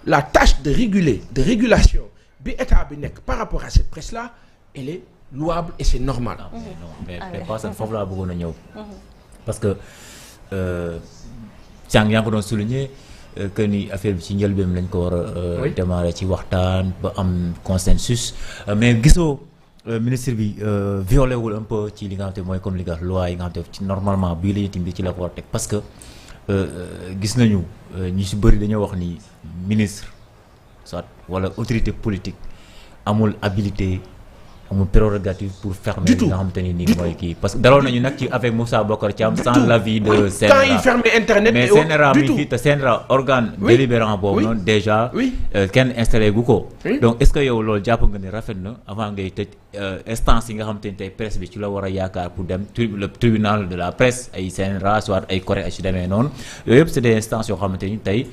la tâche de régulation bi état bi nekk par rapport à cette presse là elle est louable et c'est normal. mais pas ça foofu laa bëggoon a ñëw. parce que sànq yaa ngi ko doon souligner que ni affaire bi ci njëlbéem lañ ko war a démarrer ci waxtaan ba am consensus mais gisoo ministre bi violé wul un peu ci li nga xam te mooy comme li nga wax loi yi nga xam te ci normalement bii la ñu timbi ci la ko war a teg parce que gis nañu ñu si bëri dañoo wax ni ministre soit wala autorité politique amul habilité amul prérogative pour fermer li nga xamante ni nii mooy kii parce que daloon nañu nag ci avec Moussa Bokar Thiam sans l'avis de CNRA quand il fermait internet mais CNRA mi fii te CNRA organe délibérant boobu noonu déjà kenn installé gu ko donc est-ce que yow loolu jàpp nga ni rafet na avant ngay tëj instance yi nga xamante ni tey presse bi ci la war a yaakaar pour dem le tribunal de la presse ay CNRA soit ay CORED ay si demee noonu yooyu yëpp c'est des instances yoo xamante ni tey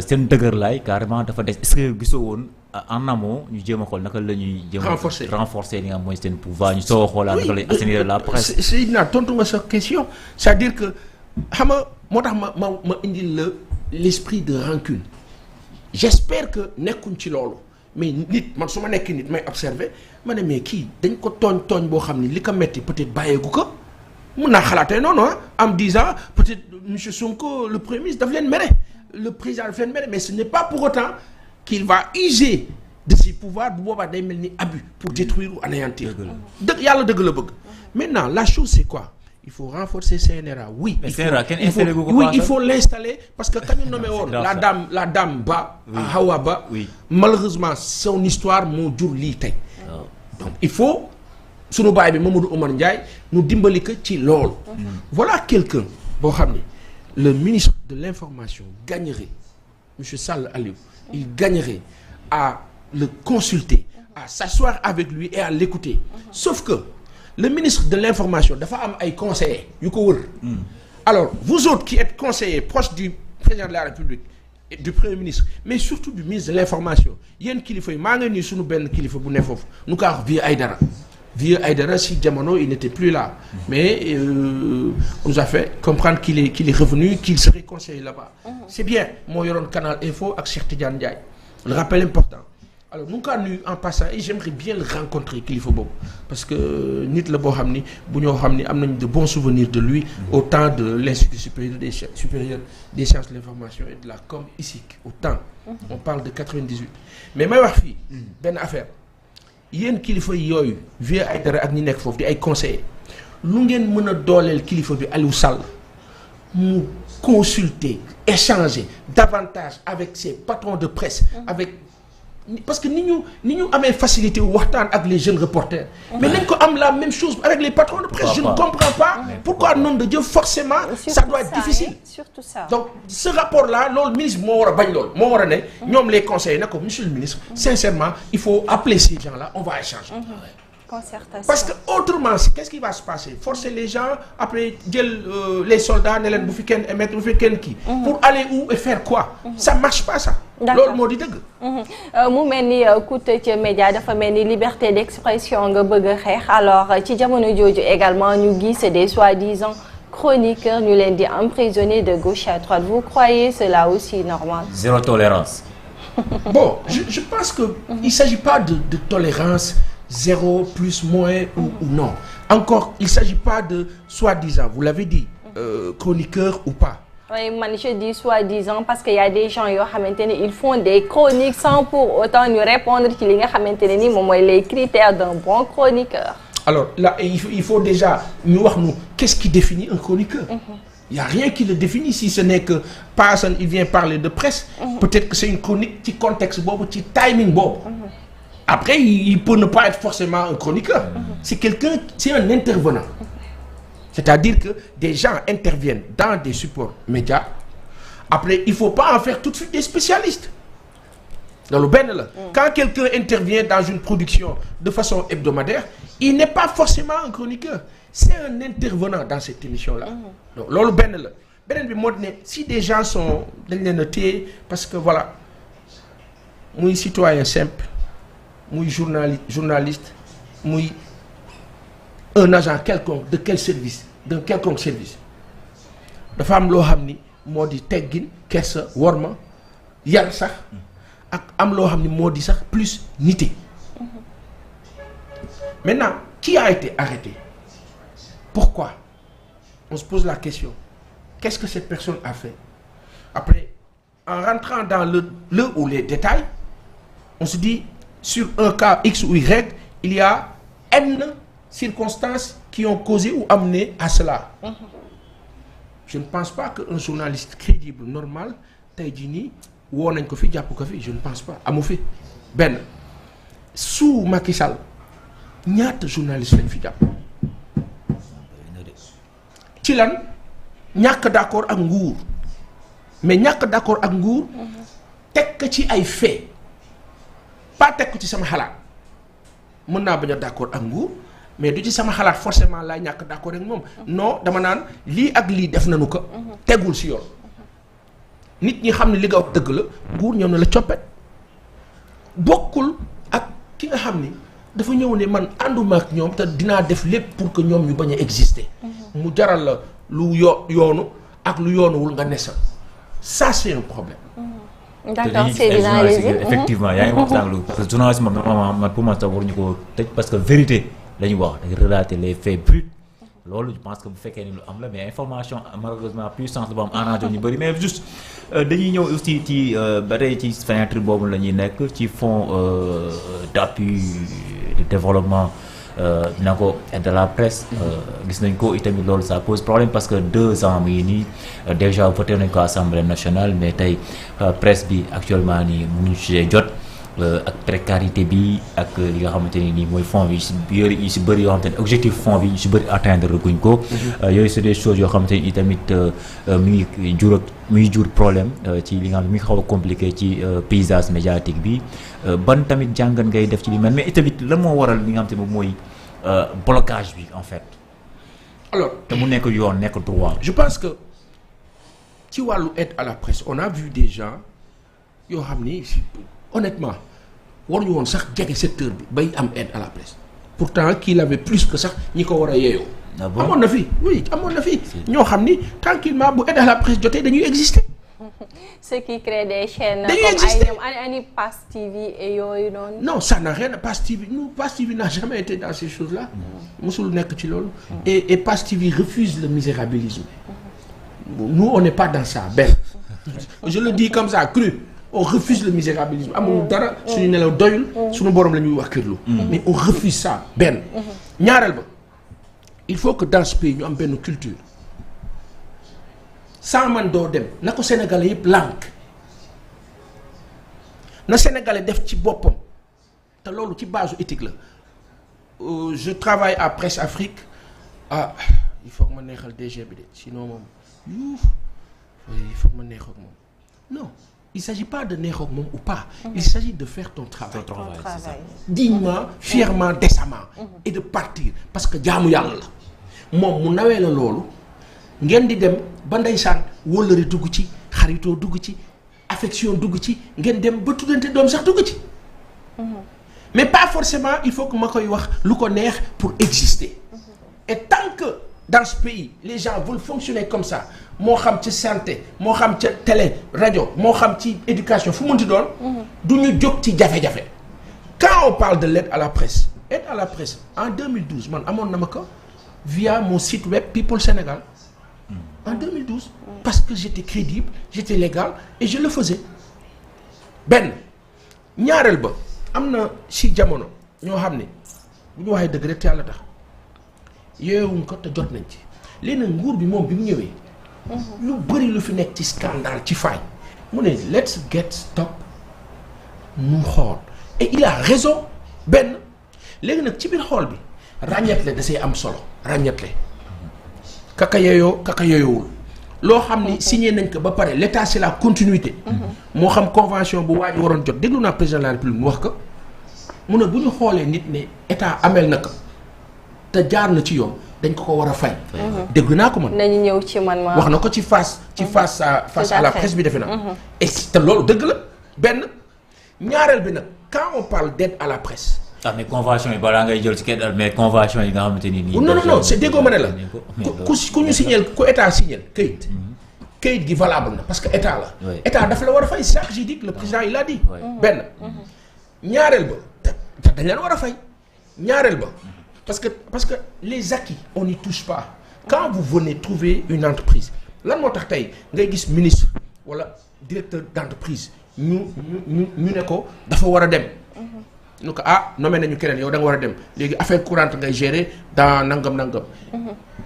seen dëgër laay carrément dafa des est-ce que gisoo woon en amont ñu jéem a xool naka la ñuy jéem a renforcer li nga mooy seen pouvoir ñu soo xoolaa naka lay assainir la presse. Seydina tontu nga sa question c'est-à-dire que xam nga moo tax ma indil la l'esprit de rancune j'espère que nekkuñ ci loolu mais nit man su ma nekk nit may observer ma ne mais kii dañ ko tooñ boo xam ni li ko metti peut-être bàyyeeku ko mun naa xalaatee noonu am 10 ans peut-être monsieur Sonko le premier ministre daf leen mere le président daf leen mere mais ce n'est pas pour autant qu'il va user de ses pouvoirs bu boobaa day mel ni abus pour détruire ou anéantir dëgg yàlla dëgg la bëgg maintenant la chose c'est quoi il faut renforcer CNRA oui il faut l'installer parce que kañu nommé woon la dame Ba Hawa Ba malheureusement son histoire moo jur lii tey donc il faut sunu baay bi Mamadou Oumar Ndiaye nu dimbali ko ci loolu voilà quelqu'un boo xam ni le ministre de l'information gagnerait monsieur Sall Aliou il gagnerait à le consulter à s'asseoir avec lui et à l'écouter sauf que le ministre de l'information dafa am ay conseillers yu ko wër alors vous autres qui êtes conseillers proches du président de la République et du premier ministre mais surtout du ministre de l'information yéen kilifa yi maa ngi nii suñu benn kilifa bu ne foofu nu ko wax Vieux Aïdara si jamono il n'était plus là mais on nous a fait comprendre qu'il est revenu qu'il serait conseiller là-bas c'est bien moo yoroon Canal Info ak Cheikh Tidiane Ndiaye le rappel important alors nu ngi kaa nuyu en passant et j'aimerais bien le rencontrer kilifa boobu parce que nit la boo xam ni bu ñoo xam ni am nañu de bons souvenirs de lui au temps de l'Institut supérieur des sciences de l'information et de la com ici au temps on parle de 98 mais may wax fii benn affaire yéen kilifa yooyu Vieux Aïdara ak ñi nekk foofu di ay conseillers lu ngeen mën a dooleel kilifa bi Aliou Sall mu consulter échanger davantage avec ses patrons de presse avec parce que ni ñu amee facilité waxtaan ak les jeunes reporters mais nañ ko am la même chose avec les patrons de presse je ne comprends pas pourquoi nom de Dieu forcément ça doit être difficile surtout ça donc ce rapport là loolu ministre bi moo war a bañ loolu moo war a ne ñoom les conseillers ne ko monsieur le ministre sincèrement il faut appeler ces gens là on va échanger concertation parce que autrement qu'est-ce qui va se passer forcer les gens après jël les soldats ne leen bu fi kenn émettre bu fi kenn kii pour aller où et faire quoi ça marche pas ça loolu moo di dëgg mu mel ni kuute ci média dafa mel ni liberté d'expression nga bëgg a xeex alors ci jamono jooju également ñu gis des soi-disant chroniqueurs ñu leen di emprisonner de gauche à droite vous croyez cela aussi normal zéro tolérance bon je pense que il s'agit pas de tolérance zéro plus moins ou non encore il s'agit pas de soi-disant vous l'avez dit chroniqueur ou pas oui man je dis soi-disant parce que y a des gens yoo xamante ne ils font des chroniques sans pour autant ñu répondre ci li nga xamante ne ni moom mooy les critères d'un bon chroniqueur alors là il faut déjà ñu wax nu qu'est-ce qui définit un chroniqueur il y a rien qui le définit si ce n'est que personne il vient parler de presse peut-être que c'est une chronique ci contexte boobu ci timing boobu après il peut ne pas être forcément un chroniqueur c'est quelqu'un c'est un intervenant c'est-à-dire que des gens interviennent dans des supports médias après il faut pas en faire tout de suite des spécialistes loolu benn la quand quelqu'un intervient dans une production de façon hebdomadaire il n'est pas forcément un chroniqueur c'est un intervenant dans cette émission-là donc loolu benn la beneen bi moo di ne si des gens sont dañ leen a téye parce que voilà muy citoyen simple muy journaliste muy un agent quelconque de quel service d'un quelconque service dafa am loo xam ni moo di teggin kersa worma yar sax ak am loo xam ne moo di sax plus nité. Maintenant qui a été arrêté? Pourquoi? On se pose la question. Qu'est-ce que cette personne a fait? Après, en rentrant dans le ou les détails, on se dit sur un cas X ou Y, il y a N circonstances qui ont causé ou amené à cela. Je ne pense pas qu'un journaliste crédible, normal, tey jii nii woo nañ ko fi jàpp ko fi, je ne pense pas amu fi. Benn sous Macky Sall ñaata journaliste lañ fi jàpp ci lan ñàkk d'accord ak nguur, mais ñàkk d'accord ak nguur teg ko ci ay faits, pas teg ko ci sama xalaat. Mën naa bañ a d'accord ak nguur, mais du ci sama xalaat forcément laay ñàkk d'accord ak moom. Non, dama naan lii ak lii def nañu ko tegul ci yoon. Nit ñi xam ne li nga wax dëgg la, nguur ñëw na la coppet. Bokkul ak ki nga xam ni dafa ñëw ne man ànduma ak ñoom te dinaa def lépp pour que ñoom ñu bañ a exister. mu jaral la lu yoonu ak lu yoonuwul nga nesa. Ça c'est un problème. D'accord, c'est bien. Effectivement yaa ngi wax sànq lu parce que journaliste moom man pour man sax waruñu ko tëj parce que vérité la ñu wax dañuy relater les faits bruts. Loolu je pense que bu fekkee ni lu am la mais information malheureusement puissance la ba am arrangé ñu bëri mais juste dañuy ñëw aussi ci ba tey ci fenêtre boobu la ñuy nekk ci fonds d'appui de développement na ko de la presse. Gis nañ ko itamit loolu ça pose problème parce que 2 ans mii nii déjà voté nañ ko Assemblée nationale mais tey presse bi actuellement nii mënuñu ci jot. Ak précarité bi ak li nga xamante ni nii mooy fond bi yu si bëri yoo xamante ni objectif fond bi yu si bëri atteindre guñ ko. Yooyu c'est des choses yoo xamante ni tamit mi ngi jur problème ci li nga xam ne mi ngi xaw a compliqué ci paysage médiatique bi ban tamit jàngat ngay def ci li mel mais itamit lan moo waral li nga xamante ni moom mooy blocage bi en fait. Alors te mu nekk yoon nekk droit. Je pense que ci wàllu aide à la presse on a vu des gens yoo xam ni honnêtement waruñu woon sax jege secteur bi bay am aide à la presse pourtant kii l'avait plus que sax ñi ko war a yeeyoo. amoon na fi oui amoon na fi ñoo xam ni tranquillement bu aide à la presse jotee dañuy exister. Ceux qui créent des chaînes dañuy comme exister ay Pass TV et yooyu noonu. Non, ça n'a rien à Pass TV. Nous, Pass TV n'a jamais été dans ces choses-là. Musul nekk ci loolu. Et Pass TV refuse le misérabilisme. Nous on n'est pas dans ça benn. Je le dis comme ça cru. On refuse le misérabilisme amul dara suñu nelaw doyul suñu borom la ñuy wax kërlu mais on refuse ça benn ñaareel ba il faut que dans ce pays ñu am benn culture sans man doo dem na ko sénégalais yëpp lànk na sénégalais def ci boppam te loolu ci base éthique la je travaille à Presse Afrique il faut que ma neexal DG bi de sinon moom il faut que ma neex ak moom non il ne s'agit pas de neex ak moom ou pas. Il s'agit de faire ton travail. C'est ça. Dignement, fièrement, décemment. Et de partir parce que jaamu yàlla la moom mu nawee la loolu ngeen di dem ba ndeysaan wóllëre dugg ci xaritoo dugg ci affection dugg ci ngeen dem ba tuddante doom sax dugg ci. Mais pas forcément il faut que ma koy wax lu ko neex pour exister. Et tant que dans ce pays les gens veulent fonctionner comme ça moo xam ci santé moo xam ci télé rajo moo xam ci éducation fu munti doon du ñu jóg ci jafe-jafe. Quand on parle de l'aide à la presse en 2012 man amoon na ma ko via mon site web People Sénégal en 2012 parce que j'étais crédible j'étais légal et je le faisais benn ñaareel ba am na si jamono ñoo xam ne bu ñu waxee dëgg rek yàlla tax yeewuñ ko te jot nañ ci léegi nag nguur bi moom bi mu ñëwee lu bëri lu fi nekk ci scandale ci faay mu ne let's get stop mu xool et il a raison benn léegi nag ci biir xool bi ràññetle da see am solo ràññetle kaka yeyoowul loo xam ni signé nañ ko ba pare l'état c'est la continuité moo xam convention bu waa ji waroon jot déglu naa président de la république mu wax ko mu ne bu ñu xoolee nit ne état amel na ko te jaar na ci yoon dañ ko war a fay. dégg naa ko man. nañu ñëw ci man ma wax na ko ci face à la presse bi defe naa. et te loolu dëgg la benn ñaareel bi nag quand on parle d'aide à la presse. mais convention yi balaa ngay jël ci kenn mais convention yi nga xamante ni. non c'est déggoo ma ne la ku ñu signal ku état signal këyit kayit gi valable na parce que état la. état daf la war a fay ça j'ai dit que le président il a dit. benn ñaareel ba te dañ leen war a fay ñaareel ba parce que les acquis on n'y touche pas quand vous venez trouver une entreprise lan moo tax tey ngay gis ministre wala directeur d'entreprise ñu ne ko dafa war a dem. ñu ko nommé nañu keneen yow da nga war a dem léegi affaire courante ngay gérer dans nangam.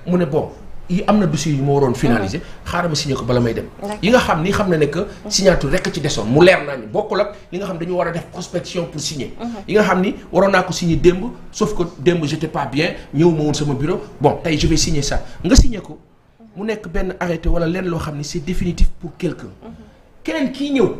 mu ne bon yi am na dossier yu ma waroon finaliser xaaral ma signé ko bala may dem. yi nga xam ni xam na ne que signature rekk ci desoon mu leer naa ni bokkul ak li nga xam dañu war a def prospection pour signer. yi nga xam ni waroon naa ko signer démb sauf que démb j'étais pas bien ñëw ma woon sama bureau bon tey je vais signer ça nga signer ko mu nekk benn arrêté wala lenn loo xam ni c'est définitif pour quelqu'un. keneen kii ñëw.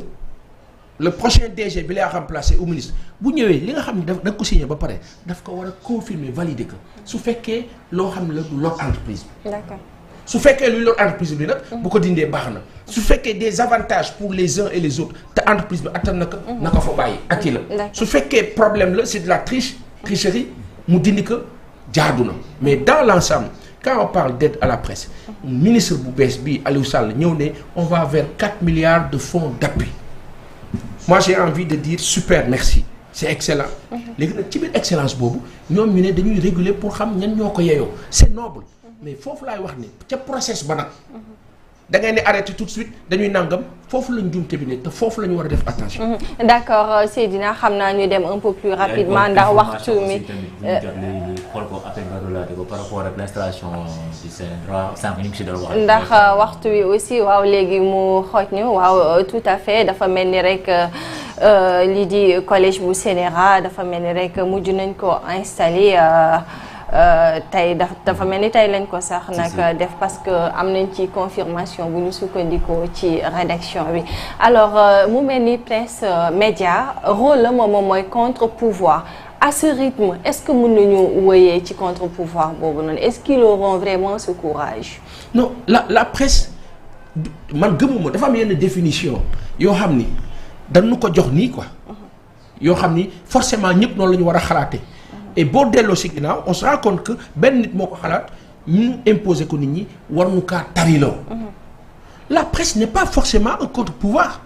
le prochain DG bi lay remplacer au ministre bu ñëwee li nga xam ne da nga ko signé ba pare daf ko war a confirmer valider ko su fekkee loo xam ne la du lor entreprise bi. D'accord. su fekkee luy lor entreprise bi nag. bu ko dindee baax na. su fekkee des avantages pour les uns et les autres te entreprise bi attan na ko. na ko fa bàyyi ak la. su fekkee problème la c'est de la tricherie mu dindi ko jaadu na mais dans l'ensemble quand on parle d'aide à la presse ministre bu bees bii Aliou Sall ñëw ne on va vers 4 milliards de fonds d'appui. moi j'ai envie de dire super merci c'est excellent léegi nag ci biir excellence boobu ñoom ñu ne dañuy réguler pour xam ñan ñoo ko yeyoo c'est noble mais foofu laay wax ni ca process ba nag da ngay ne arrêté tout de suite dañuy nangam foofu lañ jumte bi ne te foofu la ñu war a def attention. d'accord Seydina xam naa ñu dem un peu plus rapidement ndax waxtu mi. xool ko après nga relaté ko par rapport ak l'installation du CNRA sànq ñu ngi si doon wax. ndax waxtu wi aussi waaw léegi mu xooj ñu waaw tout à fait dafa mel ni rek lii di collège bu CNRA dafa mel ni rek mujj nañ ko installé. tey dafa mel ni tey lañ ko sax nag def parce que am nañ ci confirmation bu ñu sukkandikoo ci rédaction bi alors mu mel ni presse média rôle la moom mooy contre-pouvoir à ce rythme est-ce que mën nañu wéyee ci contre-pouvoir boobu noonu est-ce qu'ils auront vraiment ce courage? non la presse man gëmuma dafa am yenn définition yoo xam ni dañu ko jox nii quoi yoo xam ni forcément ñëpp noonu la ñu war a xalaate et boo delloo si ginnaaw on se rend compte que benn nit moo ko xalaat ñu imposer ko nit ñi war ñu kaa tariloo. La presse n'est pas forcément un contre-pouvoir.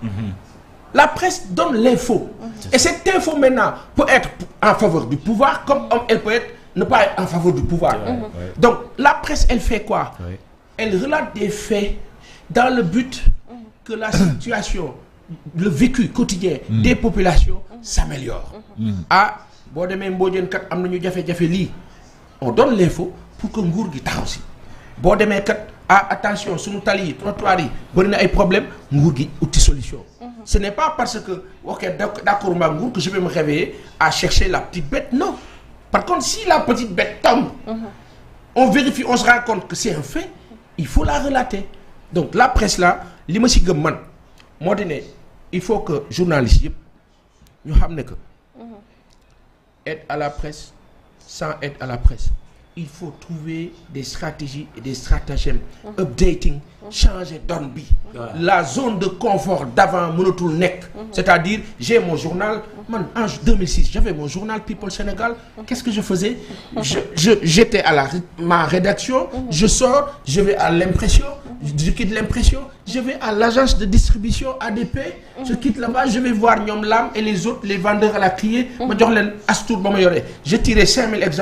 La presse donne l'info. Et cette info maintenant peut être en faveur du pouvoir comme elle peut être ne pas être en faveur du pouvoir. Donc la presse elle fait quoi? Elle relate des faits dans le but que la situation, le vécu quotidien des populations s'améliore. boo demee Mbodiène kat am nañu jafe-jafe lii on donne l'info pour que nguur gi taxaw si boo demee kat attention suñu tali yi trottoirs yi bëri na ay problème nguur gi uti solution. Ce n'est pas parce que ok d'accord ma nguur que je vais me réveiller à chercher la petite bête non par contre si la petite bête tombe on vérifie on se rend compte que c'est un fait il faut la relater donc la presse là li ma si gëm man moo di ne il faut que journalistes yëpp ñu xam ne que aide à la presse sans aide à la presse il faut trouver des stratégies et des stratagèmes updating changer donne bi la zone de confort d'avant mënatul nekk c'est-à-dire j'ai mon journal man en 2006 j'avais mon journal People Sénégal qu'est-ce que je faisais j'étais à ma rédaction je sors je vais à l'impression je quitte l'impression je vais à l'agence de distribution ADP je quitte là-bas je vais voir ñoom Lam et les autres les vendeurs à la criée ma jox leen astour ba ma yoree je tirais 5000 exemplaires